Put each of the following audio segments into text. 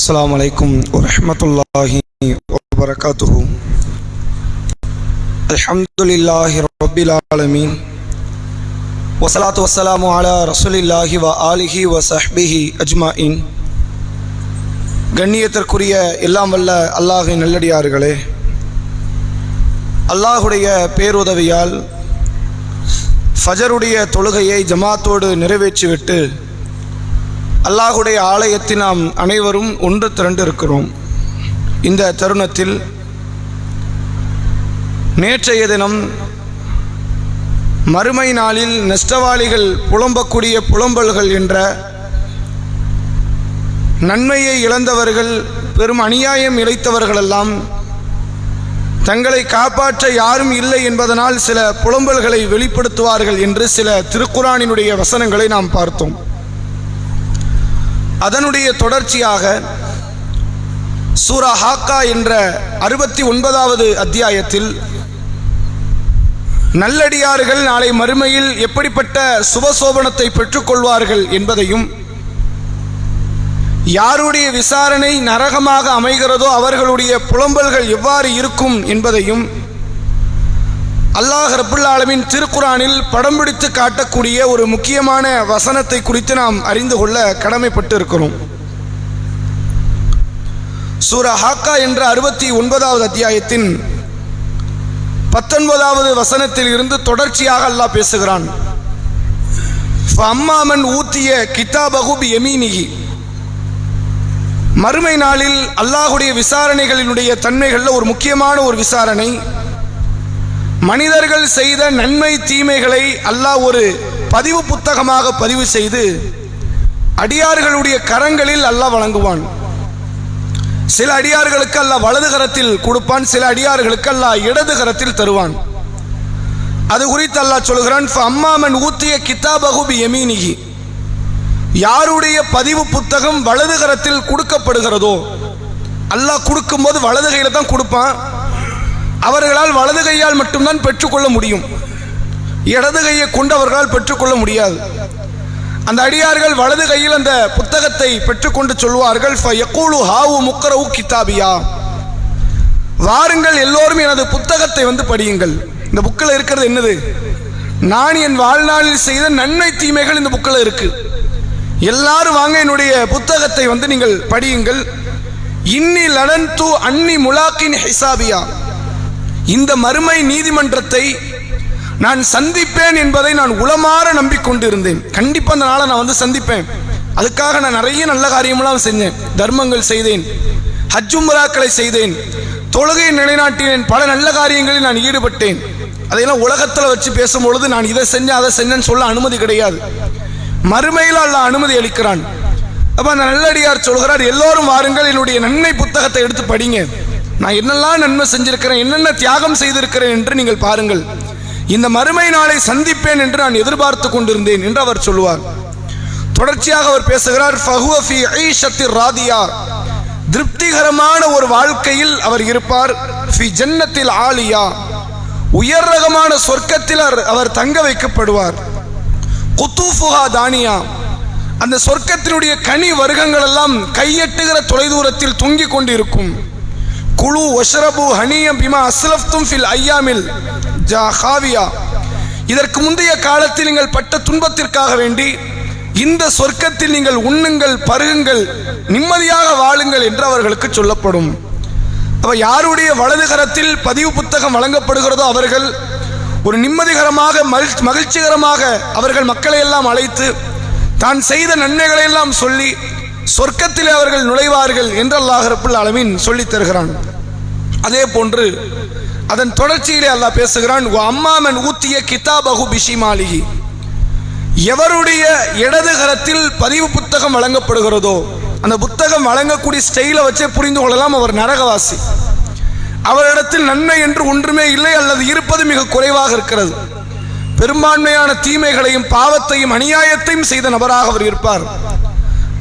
அஸ்ஸலாமு அலைக்கும் வரஹ்மத்துல்லாஹி வபரகாத்துஹு. அல்ஹம்துலில்லாஹி ரப்பில் ஆலமீன் வஸ்ஸலாத்து வஸ்ஸலாமு அலா ரசூலில்லாஹி வ ஆலிஹி வ ஸஹ்பிஹி அஜ்மாயின். கண்ணியத்திற்குரிய எல்லாம் வல்ல அல்லாஹ்வின் நல்லடியார்களே, அல்லாஹுடைய பேருதவியால் ஃபஜருடைய தொழுகையை ஜமாத்தோடு நிறைவேற்றிவிட்டு அல்லாஹுடைய ஆலயத்தில் நாம் அனைவரும் ஒன்று திரண்டு இருக்கிறோம். இந்த தருணத்தில் நேற்றைய தினம் மறுமை நாளில் நஷ்டவாளிகள் புலம்பக்கூடிய புலம்பல்கள் என்ற நன்மையை இழந்தவர்கள், பெரும் அநியாயம் இழைத்தவர்களெல்லாம் தங்களை காப்பாற்ற யாரும் இல்லை என்பதனால் சில புலம்பல்களை வெளிப்படுத்துவார்கள் என்று சில திருக்குரானினுடைய வசனங்களை நாம் பார்த்தோம். அதனுடைய தொடர்ச்சியாக சூரா ஹாக்கா என்ற 69வது அத்தியாயத்தில் நல்லடியார்கள் நாளை மறுமையில் எப்படிப்பட்ட சுபசோபனத்தை பெற்றுக்கொள்வார்கள் என்பதையும், யாருடைய விசாரணை நரகமாக அமைகிறதோ அவர்களுடைய புலம்பல்கள் எவ்வாறு இருக்கும் என்பதையும் அல்லாஹ் ரப்புல் ஆலமீன் திருக்குரானில் படம் பிடித்து காட்டக்கூடிய ஒரு முக்கியமான வசனத்தை குறித்து நாம் அறிந்து கொள்ள கடமைப்பட்டு இருக்கிறோம். சூரா ஹாக்கா என்ற 69வது அத்தியாயத்தின் 19வது வசனத்தில் இருந்து தொடர்ச்சியாக அல்லாஹ் பேசுகிறான். ஃபஅம்மாமன் ஊத்திய கிதாபஹு பியமீனிஹி. மறுமை நாளில் அல்லாஹுடைய விசாரணைகளினுடைய தன்மைகளில் ஒரு முக்கியமான ஒரு விசாரணை, மனிதர்கள் செய்த நன்மை தீமைகளை அல்லாஹ் ஒரு பதிவு புத்தகமாக பதிவு செய்து அடியார்களுடைய கரங்களில் அல்லாஹ் வழங்குவான். சில அடியார்களுக்கு அல்லாஹ் வலது கரத்தில் கொடுப்பான், சில அடியார்களுக்கு அல்லாஹ் இடது கரத்தில் தருவான். அது குறித்து அல்லாஹ் சொல்கிறான், ஃபஅம்மாமன் ஊத்திய கிதாபஹு பியமீனிஹி. யாருடைய பதிவு புத்தகம் வலது கரத்தில் கொடுக்கப்படுகிறதோ, அல்லாஹ் கொடுக்கும்போது வலது கையில் தான் கொடுப்பான். அவர்களால் வலது கையால் மட்டும்தான் பெற்றுக்கொள்ள முடியும், இடது கையை கொண்டு அவர்களால் பெற்றுக்கொள்ள முடியாது. அந்த அடியார்கள் வலது கையில் அந்த புத்தகத்தை பெற்றுக்கொண்டு சொல்வார்கள், ஃபயக்கூலு ஹாவு முக்ரவு கிதாபியா. வாருங்கள் எல்லோரும் எனது புத்தகத்தை வந்து படியுங்கள். இந்த புக்கில் இருக்கிறது என்னது? நான் என் வாழ்நாளில் செய்த நன்மை தீமைகள் இந்த புக்கில் இருக்கு. எல்லாரும் வாங்க என்னுடைய புத்தகத்தை வந்து நீங்கள் படியுங்கள். இன்னி லனன்து அன்னி முலாக்கின் ஹிசாபியா. இந்த மறுமை நீதிமன்றத்தை நான் சந்திப்பேன் என்பதை நான் உளமாற நம்பிக்கொண்டிருந்தேன். கண்டிப்பாக அந்த நாளை நான் வந்து சந்திப்பேன். அதுக்காக நான் நிறைய நல்ல காரியமெல்லாம் செஞ்சேன், தர்மங்கள் செய்தேன், ஹஜ் உம்ராக்களை செய்தேன், தொழுகையை நிலைநாட்டினேன், பல நல்ல காரியங்களில் நான் ஈடுபட்டேன். அதையெல்லாம் உலகத்தில் வச்சு பேசும்பொழுது நான் இதை செஞ்சேன் அதை செஞ்சேன்னு சொல்ல அனுமதி கிடையாது. மறுமையில் அல்லாஹ் அனுமதி அளிக்கிறான். அப்போ அந்த நல்லடியார் சொல்கிறார், எல்லோரும் வாருங்கள் என்னுடைய நன்மை புத்தகத்தை எடுத்து படிங்க. நான் என்னெல்லாம் நன்மை செஞ்சிருக்கிறேன், என்னென்ன தியாகம் செய்திருக்கிறேன் என்று நீங்கள் பாருங்கள். இந்த மறுமை நாளை சந்திப்பேன் என்று நான் எதிர்பார்த்து கொண்டிருந்தேன் என்று அவர் சொல்லுவார். தொடர்ச்சியாக அவர் பேசுகிறார், ஃபஹுவ ஃபீ ஈஷத்திர் ராதியா. திருப்திகரமான ஒரு வாழ்க்கையில் அவர் இருப்பார். ஃபீ ஜன்னத்தில் ஆலியா. உயர் ரகமான சொர்க்கத்தில் அவர் தங்க வைக்கப்படுவார். குத்தூஃபுஹா தானியா. அந்த சொர்க்கத்தினுடைய கனி வர்க்கங்கள் எல்லாம் கையெட்டுகிற தொலைதூரத்தில் தொங்கிக் கொண்டிருக்கும். குழு ஒஷரபு ஹனியம் பிமா அஸ்லஃப்தும் ஃபில் ஐயாமில் ஜாஹாவியா. இதற்கு முந்தைய காலத்தில் நீங்கள் பட்ட துன்பத்திற்காக வேண்டி இந்த சொர்க்கத்தில் நீங்கள் உண்ணுங்கள், பருகுங்கள், நிம்மதியாக வாழுங்கள் என்று அவர்களுக்கு சொல்லப்படும். அப்ப யாருடைய வலது கரத்தில் பதிவு புத்தகம் வழங்கப்படுகிறதோ அவர்கள் ஒரு நிம்மதிகரமாக மகிழ்ச்சிகரமாக அவர்கள் மக்களை எல்லாம் அழைத்து தான் செய்த நன்மைகளை எல்லாம் சொல்லி சொர்க்கத்தில் அவர்கள் நுழைவார்கள் என்று அல்லாஹ் ரப்புல் ஆலமீன் சொல்லித் தருகிறான். அதே போன்று அதன் தொடர்ச்சியிலே அல்லாஹ் பேசுகிறான், அம்மாமன் ஊத்திய கிதாபஹு பிஷிமாலிஹி. எவருடைய இடது கரத்தில் பதிவு புத்தகம் வழங்கப்படுகிறதோ, அந்த புத்தகம் வழங்கக்கூடிய ஸ்டைலை வச்சே புரிந்து கொள்ளலாம் அவர் நரகவாசி. அவரிடத்தில் நன்மை என்று ஒன்றுமே இல்லை, அல்லது இருப்பது மிக குறைவாக இருக்கிறது. பெரும்பான்மையான தீமைகளையும் பாவத்தையும் அநியாயத்தையும் செய்த நபராக அவர் இருப்பார்.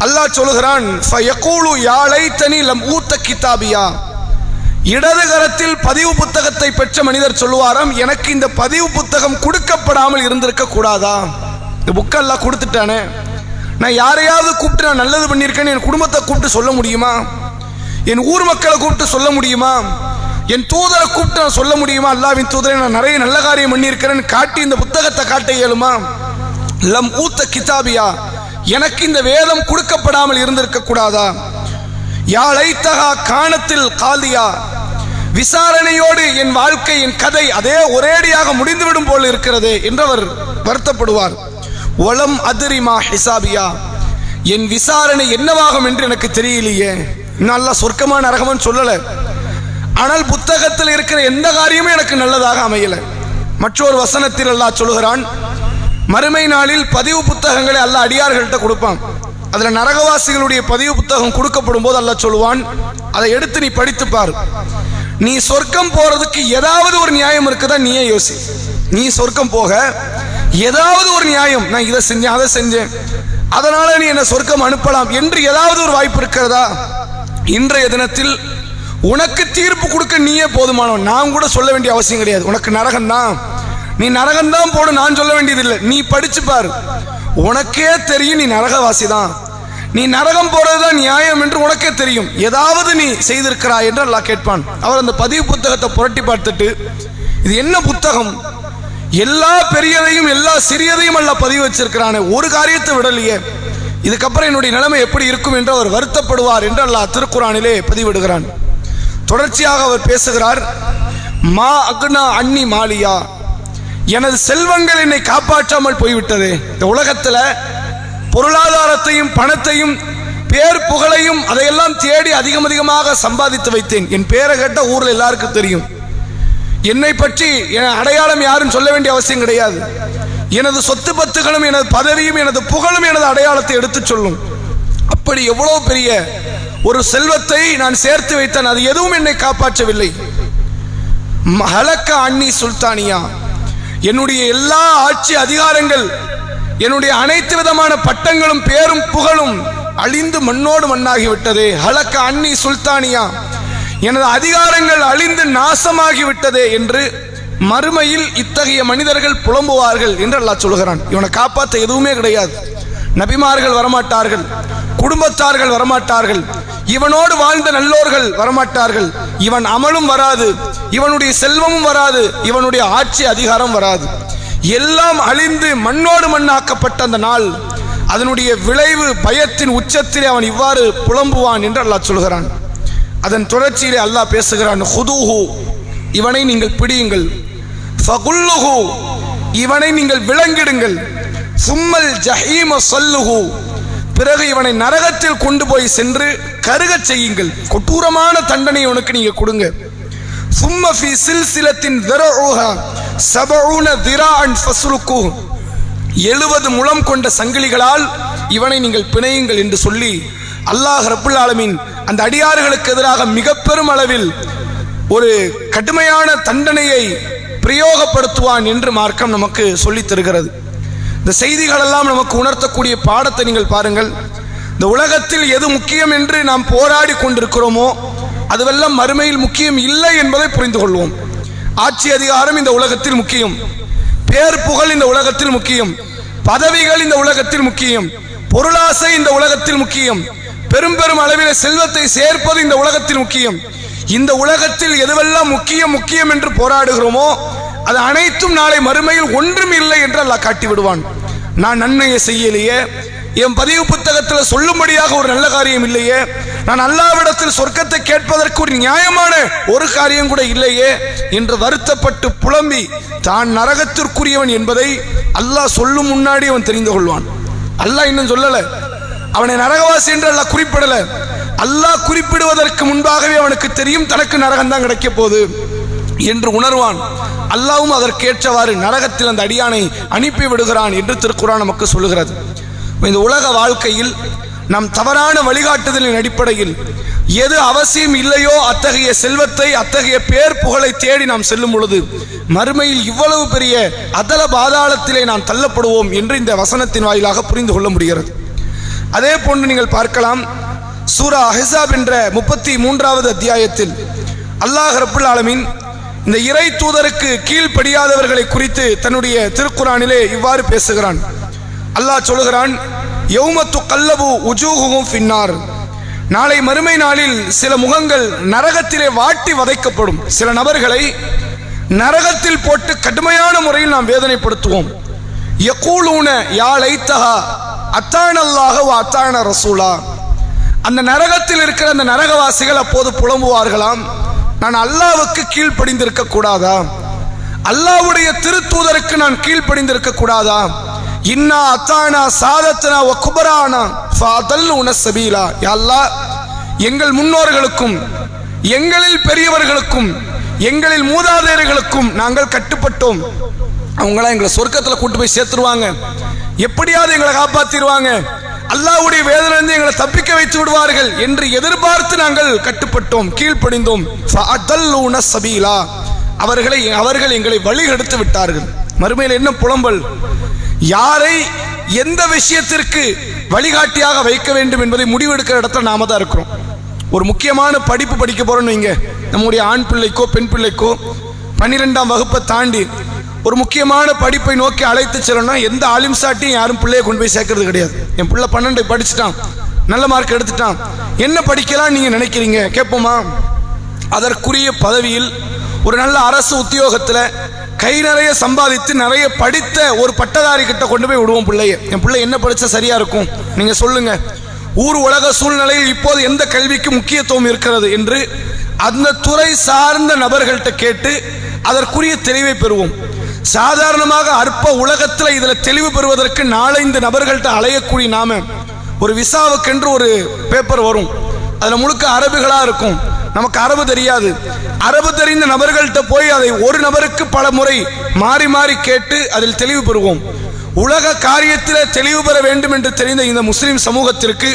அல்லாஹ் சொல்கிறான், ஃபயக்கூலு யா லைத்தனி லம் ஊத்த கிதாபியா. இடது கரத்தில் பதிவு புத்தகத்தை பெற்ற மனிதர் சொல்லுவாராம், எனக்கு இந்த பதிவு புத்தகம் கொடுக்கப்படாமல் இருந்திருக்க கூடாதா? இந்த புக்கெல்லாம் கொடுத்துட்டானே, நான் யாரையாவது கூப்பிட்டு நான் நல்லது பண்ணியிருக்கேன்னு என் குடும்பத்தை கூப்பிட்டு சொல்ல முடியுமா? என் ஊர் மக்களை கூப்பிட்டு சொல்ல முடியுமா? என் தூதரை கூப்பிட்டு நான் சொல்ல முடியுமா? அல்லாஹ்வின் தூதரை நான் நிறைய நல்ல காரியம் பண்ணியிருக்கிறேன்னு காட்டி இந்த புத்தகத்தை காட்ட இயலுமா? லம் ஊத்த கிதாபியா, எனக்கு இந்த வேதம் கொடுக்கப்படாமல் இருந்திருக்க கூடாதா? யா லைத்தஹா கானத்தில் காலியா, விசாரணையோடு என் வாழ்க்கை என் கதை அதே ஒரேடியாக முடிந்துவிடும் போல் இருக்கிறது என்று அவர் வருத்தப்படுவார். ஒலம் அதிரிமா ஹிசாபியா, என் விசாரணை என்னவாகும் என்று எனக்கு தெரியலையே. நல்லா சொர்க்கமான நரகம்னு சொல்லல, ஆனால் புத்தகத்தில் இருக்கிற எந்த காரியமும் எனக்கு நல்லதாக அமையல. மற்றொரு வசனத்தில் அல்லாஹ் சொல்கிறான், மறுமை நாளில் பதிவு புத்தகங்களை அல்லாஹ் அடியார்கள்ட்ட கொடுப்பான். அதுல நரகவாசிகளுடைய பதிவு புத்தகம் கொடுக்கப்படும் போது அல்லாஹ் சொல்லுவான், அதை எடுத்து நீ படித்துப்பார். நீ சொர்க்கம் போறதுக்கு ஏதாவது ஒரு நியாயம் இருக்குதா நீயே யோசி. நீ சொர்க்கம் போக ஏதாவது ஒரு நியாயம், நான் இதை செஞ்சேன் அதை செஞ்சேன் அதனால நீ என்ன சொர்க்கம் அனுப்பலாம் என்று ஏதாவது ஒரு வாய்ப்பு இருக்கிறதா? இன்றைய தினத்தில் உனக்கு தீர்ப்பு கொடுக்க நீயே போதுமானவன். நான் கூட சொல்ல வேண்டிய அவசியம் கிடையாது. உனக்கு நரகம்தான், நீ நரகம்தான் போடு, நான் சொல்ல வேண்டியதில்லை. நீ படிச்சு பாரு, உனக்கே தெரியும் நீ நரகவாசி தான். நீ நரகம் போறதுதான் நியாயம் என்று உனக்கே தெரியும். ஏதாவது நீ செய்திருக்கிறாய் என்று அல்லாஹ் கேட்பான். அவர் அந்த பதிவு புத்தகத்தை புரட்டி பார்த்துட்டு, இது என்ன புத்தகம், எல்லா பெரியதையும் எல்லா சிறியதையும் அல்லாஹ் பதிவு வச்சிருக்கிறானே, ஒரு காரியத்தை விடலையே, இதுக்கப்புறம் என்னுடைய நிலைமை எப்படி இருக்கும் என்று அவர் வருத்தப்படுவார் என்று அல்லாஹ் திருக்குரானிலே பதிவிடுகிறான். தொடர்ச்சியாக அவர் பேசுகிறார், மா அக்னா அன்னி மாலியா, எனது செல்வங்கள் என்னை காப்பாற்றாமல் போய்விட்டது. இந்த உலகத்துல பொருளாதாரத்தையும் பணத்தையும் பேர் புகழையும் அதையெல்லாம் தேடி அதிகமாக சம்பாதித்து வைத்தேன். என் பேரை கேட்ட ஊர்ல எல்லாருக்கும் தெரியும். என்னை பற்றி என் அடையாளம் யாரும் சொல்ல வேண்டிய அவசியம் கிடையாது. எனது சொத்து பத்துகளும் எனது பதவியும் எனது புகழும் எனது அடையாளத்தை எடுத்து சொல்லும். அப்படி எவ்வளவு பெரிய ஒரு செல்வத்தை நான் சேர்த்து வைத்தேன், அது எதுவும் என்னை காப்பாற்றவில்லை. ஹலக்க அன்னி சுல்தானியா, என்னுடைய எல்லா ஆட்சி அதிகாரங்கள், என்னுடைய அனைத்து விதமான பட்டங்களும் பேரும் புகழும் அழிந்து மண்ணோடு மண்ணாகிவிட்டது. ஹலக்க அன்னி சுல்தானியா, எனது அதிகாரங்கள் அழிந்து நாசமாகிவிட்டதே என்று மறுமையில் இத்தகைய மனிதர்கள் புலம்புவார்கள் என்று அல்லாஹ் சொல்கிறான். இவனை காப்பாற்ற எதுவுமே கிடையாது. நபிமார்கள் வரமாட்டார்கள், குடும்பத்தார்கள் வரமாட்டார்கள், இவனோடு வாழ்ந்த நல்லோர்கள் வரமாட்டார்கள், இவன் அமலும் வராது, இவனுடைய செல்வமும் வராது, இவனுடைய ஆட்சி அதிகாரம் வராது. எல்லாம் அழிந்து மண்ணோடு மண்ணாக்கப்பட்ட அந்த நாள், அதனுடைய விளைவு பயத்தின் உச்சத்திலே அவன் இவ்வாறு புலம்புவான் என்று அல்லாஹ் சொல்கிறான். அதன் தொடர்ச்சியிலே அல்லாஹ் பேசுகிறான், ஹுதூஹு, இவனை நீங்கள் பிடியுங்கள், ஃபகுல்லுஹு, இவனை நீங்கள் விலங்கிடுங்கள், சும்மல் ஜஹீம ஸல்லுஹு, பிறகு இவனை நரகத்தில் கொண்டு போய் சென்று கருகச் செய்யுங்கள். கொடூரமான தண்டனை உனக்கு நீங்க கொடுங்க. சும்ம ஃபீ சில்சிலத்தின் தரஊஹா 70 திராஅன் ஃபஸ்லுகு, 70 முழம் கொண்ட சங்கிலிகளால் இவனை நீங்கள் பிணையுங்கள் என்று சொல்லி அல்லாஹ் ரப்புல் ஆலமீன் அந்த அடியார்களுக்கு எதிராக மிக பெரும் அளவில் ஒரு கடுமையான தண்டனையை பிரயோகப்படுத்துவான் என்று மார்க்கம் நமக்கு சொல்லித் தருகிறது. இந்த செய்திகள் எல்லாம் நமக்கு உணர்த்தக்கூடிய பாடத்தை நீங்கள் பாருங்கள். இந்த உலகத்தில் எது முக்கியம் என்று நாம் போராடி கொண்டிருக்கிறோமோ அதுவெல்லாம் மறுமையில் முக்கியம் இல்லை என்பதை புரிந்து கொள்வோம். ஆட்சி அதிகாரம் இந்த உலகத்தில் முக்கியம், பேர் புகழ் இந்த உலகத்தில் முக்கியம், பதவிகள் இந்த உலகத்தில் முக்கியம், பொருளாசை இந்த உலகத்தில் முக்கியம், பெரும் பெரும் அளவில் செல்வத்தை சேர்ப்பது இந்த உலகத்தில் முக்கியம். இந்த உலகத்தில் எதுவெல்லாம் முக்கியம் முக்கியம் என்று போராடுகிறோமோ அது அனைத்தும் நாளை மறுமையில் ஒன்றும் இல்லை என்று அல்லாஹ் காட்டி விடுவான். நான் நன்மையை செய்யலையே, என் பதிவு புத்தகத்தில் சொல்லும்படியாக ஒரு நல்ல காரியம் இல்லையே, நான் அல்லாஹ்விடத்தில் சொர்க்கத்தை கேட்பதற்கு ஒரு நியாயமான ஒரு காரியம் கூட இல்லையே என்று வருத்தப்பட்டு புலம்பி தான் நரகத்திற்குரியவன் என்பதை அல்லாஹ் சொல்லும் முன்னாடி அவன் தெரிந்து கொள்வான். அல்லாஹ் இன்னும் சொல்லல, அவனை நரகவாசி என்று அல்லாஹ் குறிப்பிடல. அல்லாஹ் குறிப்பிடுவதற்கு முன்பாகவே அவனுக்கு தெரியும் தனக்கு நரகம் தான் கிடைக்க போகுது என்று உணர்வான். அல்லாஹ்வும் அதற்கேற்றவாறு நரகத்தில் அந்த அடியானை அனுப்பி விடுகிறான் என்று திருக்குர்ஆன் நமக்கு சொல்லுகிறது. இந்த உலக வாழ்க்கையில் நம் தவறான வழிகாட்டுதலின் அடிப்படையில் எது அவசியம் இல்லையோ அத்தகைய செல்வத்தை அத்தகைய பேர் புகழை தேடி நாம் செல்லும் பொழுது மறுமையில் இவ்வளவு பெரிய அதல பாதாளத்திலே நாம் தள்ளப்படுவோம் என்று இந்த வசனத்தின் வாயிலாக புரிந்து கொள்ள முடிகிறது. அதே போன்று நீங்கள் பார்க்கலாம், சூரா அஹ்ஸாப் என்ற 33வது அத்தியாயத்தில் அல்லாஹ் ரப்புல் ஆலமீன் இந்த இறை தூதருக்கு கீழ்ப்படியாதவர்களை குறித்து தன்னுடைய திருக்குர்ஆனிலே இவ்வாறு பேசுகிறான். அல்லாஹ் சொல்கிறான், யௌம துகல்லபு உஜூஹுஹும் ஃபின்னார், நாளை மறுமை நாளில் சில முகங்கள் நரகத்திலே வாட்டி வதைக்கப்படும். சில நபர்களை நரகத்தில் போட்டு கடுமையான முறையில் நாம் வேதனைப்படுத்துவோம். யகூலூன யா லைத்தஹா அத்தானல்லாஹ வ அத்தான ரசூலா, அந்த நரகத்தில் இருக்கிற அந்த நரகவாசிகள் அப்போது புலம்புவார்களாம், நான் அல்லாஹ்வுக்கு கீழ்ப்படிந்திருக்க கூடாதா, அல்லாஹ்வுடைய திருத்தூதருக்கு நான் கீழ்ப்படிந்திருக்க கூடாதா, இன்னா அத்தானா சாதத்தனா வ குபரானா ஃபஅதல்லுன சபீலா, யா அல்லாஹ் எங்கள் முன்னோர்களுக்கும் எங்களில் பெரியவர்களுக்கும் எங்களில் மூதாதையர்களுக்கும் நாங்கள் கட்டுப்பட்டோம், அவங்களாம் எங்களை சொர்க்கத்தில் கூட்டு போய் சேர்த்துருவாங்க, எப்படியாவது எங்களை காப்பாத்திடுவாங்க, அல்லாஹ்வுடைய வேதனையிலிருந்து எங்களை தப்பிக்க வைத்து விடுவார்கள் என்று எதிர்பார்த்து நாங்கள் கட்டுப்பட்டோம், கீழ்ப்படிந்தோம். ஃபஅதல்லுன சபீலா, அவர்கள் எங்களை வழிகெடுத்து விட்டார்கள். மறுமையில் என்ன புலம்பல், யாரை எந்த விஷயத்திற்கு வழிகாட்டியாக வைக்க வேண்டும் என்பதை முடிவெடுக்கிற இடத்துல நாம தான் இருக்கிறோம். ஒரு முக்கியமான படிப்பு படிக்க போறோம்னு வைங்க, நம்முடைய ஆண் பிள்ளைக்கோ பெண் பிள்ளைக்கோ 12ஆம் வகுப்பை தாண்டி ஒரு முக்கியமான படிப்பை நோக்கி அழைத்து செல்லணும்னா எந்த ஆலிம் சாட்டியும் யாரும் பிள்ளையை கொண்டு போய் சேர்க்கறது கிடையாது. என் பிள்ளை 12 படிச்சுட்டான், நல்ல மார்க் எடுத்துட்டான், என்ன படிக்கலாம் நீங்க நினைக்கிறீங்க கேட்போமா? அதற்குரிய பதவியில் ஒரு நல்ல அரசு உத்தியோகத்தில் கை நிறைய சம்பாதித்து நிறைய படித்த ஒரு பட்டதாரி கிட்ட கொண்டு போய் விடுவோம் பிள்ளைய. என் பிள்ளை என்ன படிச்சா சரியா இருக்கும் நீங்க சொல்லுங்க, ஊர் உலக சூழ்நிலையில் இப்போது எந்த கல்விக்கு முக்கியத்துவம் இருக்கிறது என்று அந்த துறை சார்ந்த நபர்கள்ட்ட கேட்டு அதற்குரிய தெளிவை பெறுவோம். சாதாரணமாக அற்ப உலகத்தில் இதில் தெளிவு பெறுவதற்கு 4-5 நபர்கள்ட்ட அலையக்கூடிய நாம ஒரு விசாவுக்கென்று ஒரு பேப்பர் வரும், அதில் முழுக்க அரபுகளாக இருக்கும், நமக்கு அரபு தெரியாது, அரபு தெரிந்த நபர்கள்ட்ட போய் அதை ஒரு நபருக்கு பல முறை மாறி மாறி கேட்டு அதில் தெளிவு பெறுவோம். உலக காரியத்தில் தெளிவு பெற வேண்டும் என்று தெரிந்த இந்த முஸ்லிம் சமூகத்திற்கு,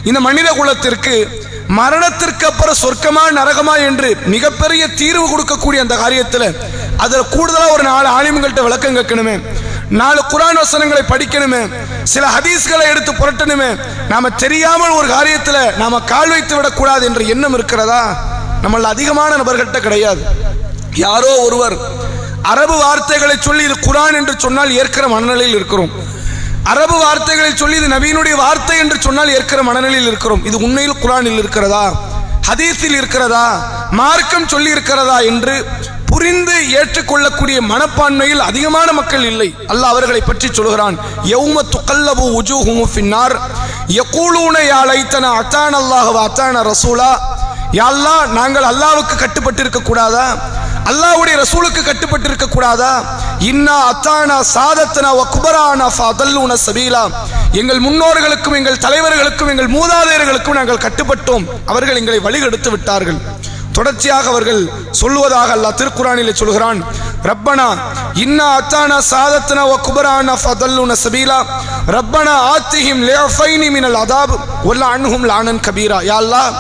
இந்த மனித குலத்திற்கு மரணத்திற்கு அப்புறம் சொர்க்கமா நரகமா என்று மிகப்பெரிய தீர்வு கொடுக்கக்கூடிய அந்த காரியத்தில் அதில் கூடுதலாக ஒரு 4 ஆலிம்கள்ட்ட விளக்கம் கேட்கணுமே, 4 குர்ஆன் வசனங்களை படிக்கணுமே, சில ஹதீஸ்களை எடுத்து புரட்டணுமே. நாம தெரியாமல் ஒரு காரியத்தில் நாம கால் வைத்து விடக்கூடாது என்ற எண்ணம் இருக்கிறதா? நம்மள அதிகமான நபர்கள்ட்ட கிடையாது. யாரோ ஒருவர் அரபு வார்த்தைகளை சொல்லி இது குர்ஆன் என்று சொன்னால் ஏற்கிற மனநிலையில் இருக்கிறோம், அரபு வார்த்தைகளை சொல்லி இது நபியினுடைய வார்த்தை என்று சொன்னால் ஏற்கிற மனநிலையில் இருக்கிறோம். இது உண்மையில் குர்ஆனில் இருக்கிறதா, ஹதீஸில் இருக்கிறதா, மார்க்கம் சொல்லி இருக்கிறதா என்று புரிந்து ஏற்றுக்கொள்ளக்கூடிய மனப்பான்மையில் அதிகமான மக்கள் இல்லை. அல்லாஹ் அவர்களை பற்றி சொல்கிறான், யௌம துகல்லபு உஜூஹுஹும் ஃபின்னார் யகூலூன யா லைத்தனா அத்தானல்லாஹ வ அத்தான ரசூலா, யா அல்லாஹ் நாங்கள் அல்லாஹ்வுக்கு கட்டுப்பட்டு இருக்க கூடாதா, அல்லாஹ்வுடைய ரசூலுக்கு கட்டுப்பட்டு இருக்க கூடாதா, இன்னா அத்தானா சாதத்தனா வ குபரானா ஃபஅதல்லுன சபீலா, எங்கள் முன்னோர்களுக்கும் எங்கள் தலைவர்களுக்கும் எங்கள் மூதாதையர்களுக்கும் நாங்கள் கட்டுப்பட்டோம், அவர்கள் எங்களை வழிகெடுத்து விட்டார்கள். தொடர்ச்சியாக அவர்கள் சொல்லுவதாக அல்லாஹ் திருக்குர்ஆனிலே சொல்கிறான், ரப்பனா இன்னா அத்தானா சாதத்தனா வ குபரானா ஃபஅதல்லுன சபீலா ரப்பனா ஆத்திஹிம் லிஃபைனி மினல் அதாப் வல்ல அன்ஹும் லானன் கபீரா, யா அல்லாஹ்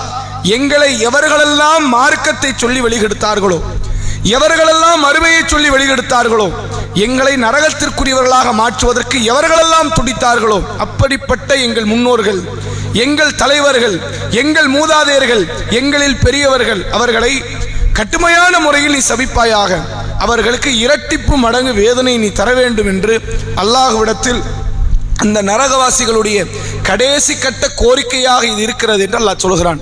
எங்களை எவர்களெல்லாம் மார்க்கத்தை சொல்லி வழிகெடுத்தார்களோ, எவர்களெல்லாம் மறுமையை சொல்லி வழிகெடுத்தார்களோ, எங்களை நரகத்திற்குரியவர்களாக மாற்றுவதற்கு எவர்களெல்லாம் துடித்தார்களோ, அப்படிப்பட்ட எங்கள் முன்னோர்கள், எங்கள் தலைவர்கள், எங்கள் மூதாதையர்கள், எங்களில் பெரியவர்கள், அவர்களை கடுமையான முறையில் நீ சபிப்பாயாக, அவர்களுக்கு இரட்டிப்பு மடங்கு வேதனை நீ தர வேண்டும் என்று அல்லாஹ்விடத்தில் அந்த நரகவாசிகளுடைய கடைசி கட்ட கோரிக்கையாக இது இருக்கிறது என்று அல்லாஹ் சொல்கிறான்.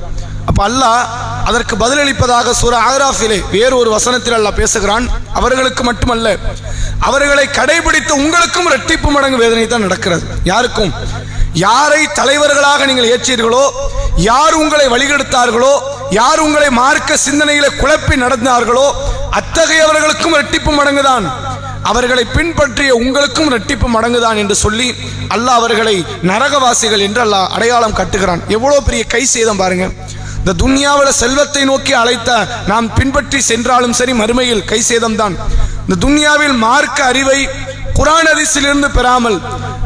அப்ப அல்லாஹ் அதற்கு பதிலளிப்பதாக சூரா ஆராஃபிலே வேறு ஒரு வசனத்தில் அல்லாஹ் பேசுகிறான், அவர்களுக்கு மட்டுமல்ல அவர்களை கடைபிடித்து உங்களுக்கும் இரட்டிப்பு மடங்கு வேதனை தான் நடக்கிறது. யாருக்கும்? யாரை தலைவர்களாக நீங்கள் ஏற்றீர்களோ, யார் உங்களை வழிகெடுத்தார்களோ, யார் உங்களை மார்க்க சிந்தனையில குழப்பி நடந்தார்களோ, அத்தகையவர்களுக்கும் இரட்டிப்பு மடங்குதான், அவர்களை பின்பற்றிய உங்களுக்கும் இரட்டிப்பு மடங்குதான் என்று சொல்லி அல்லாஹ் அவர்களை நரகவாசிகள் என்று அல்லாஹ் அடையாளம் கட்டுகிறான். எவ்வளவு பெரிய கை சேதம் பாருங்க. இந்த துன்யாவில் செல்வத்தை நோக்கி அழைத்த நாம் பின்பற்றி சென்றாலும் சரி, மறுமையில் கை சேதம்தான். இந்த துன்யாவில் மார்க்க அறிவை குர்ஆன் ஹதீஸிலிருந்து பெறாமல்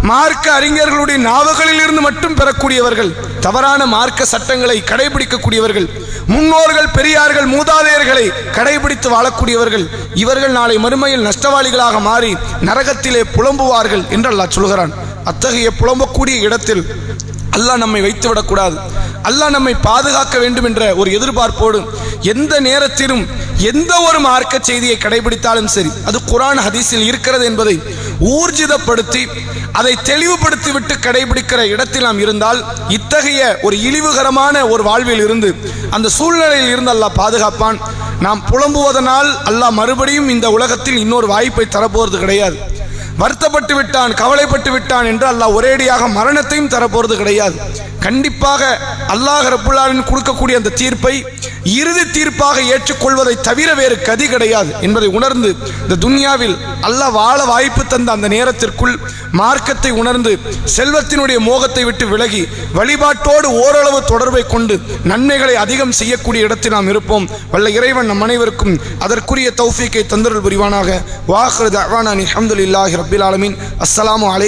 மார்க்க அறிஞர்களுடைய நாவுகளில் இருந்து மட்டும் பெறக்கூடியவர்கள், தவறான மார்க்க சட்டங்களை கடைபிடிக்கக்கூடியவர்கள், முன்னோர்கள் பெரியார்கள் மூதாதையர்களை கடைபிடித்து வாழக்கூடியவர்கள், இவர்கள் நாளை மறுமையில் நஷ்டவாளிகளாக மாறி நரகத்திலே புலம்புவார்கள் என்று அல்லாஹ் சொல்கிறான். அத்தகைய புலம்பக்கூடிய இடத்தில் அல்லாஹ் நம்மை வைத்து விடக்கூடாது. அல்லாஹ் நம்மை பாதுகாக்க வேண்டும் என்ற ஒரு எதிர்பார்ப்போடு எந்த நேரத்திலும் எந்த ஒரு மார்க்க செய்தியை கடைபிடித்தாலும் சரி, அது குர்ஆன் ஹதீஸில் இருக்கிறது என்பதை ஊர்ஜிதப்படுத்தி அதை தெளிவுபடுத்தி விட்டு கடைபிடிக்கிற இடத்தில் நாம் இருந்தால் இத்தகைய ஒரு இழிவுகரமான ஒரு வாழ்வில் இருந்து அந்த சூழ்நிலையில் இருந்து அல்லாஹ் பாதுகாப்பான். நாம் புலம்புவதனால் அல்லாஹ் மறுபடியும் இந்த உலகத்தில் இன்னொரு வாய்ப்பை தரப்போவது கிடையாது. வருத்தப்பட்டு விட்டான், கவலைப்பட்டு விட்டான் என்று அல்லாஹ் ஒரேடியாக மரணத்தையும் தரப்போறது கிடையாது. கண்டிப்பாக அல்லாஹ் ரப்புல் ஆலமீன் கொடுக்கக்கூடிய அந்த தீர்ப்பை இறுதி தீர்ப்பாக ஏற்றுக்கொள்வதை தவிர வேறு கதி கிடையாது என்பதை உணர்ந்து இந்த துன்யாவில் அல்லாஹ் வாழ வாய்ப்பு தந்த அந்த நேரத்திற்குள் மார்க்கத்தை உணர்ந்து செல்வத்தினுடைய மோகத்தை விட்டு விலகி வழிபாட்டோடு ஓரளவு தொடர்பை கொண்டு நன்மைகளை அதிகம் செய்யக்கூடிய இடத்தில் நாம் இருப்போம். வல்ல இறைவன் நம் அனைவருக்கும் அதற்குரிய தௌஃபீக்கை தந்தருள் புரிவானாக. வாஹிரு தஅவானா அல்ஹம்துலில்லாஹி ரப்பில் ஆலமீன். அஸ்ஸலாமு அலைக்கும்.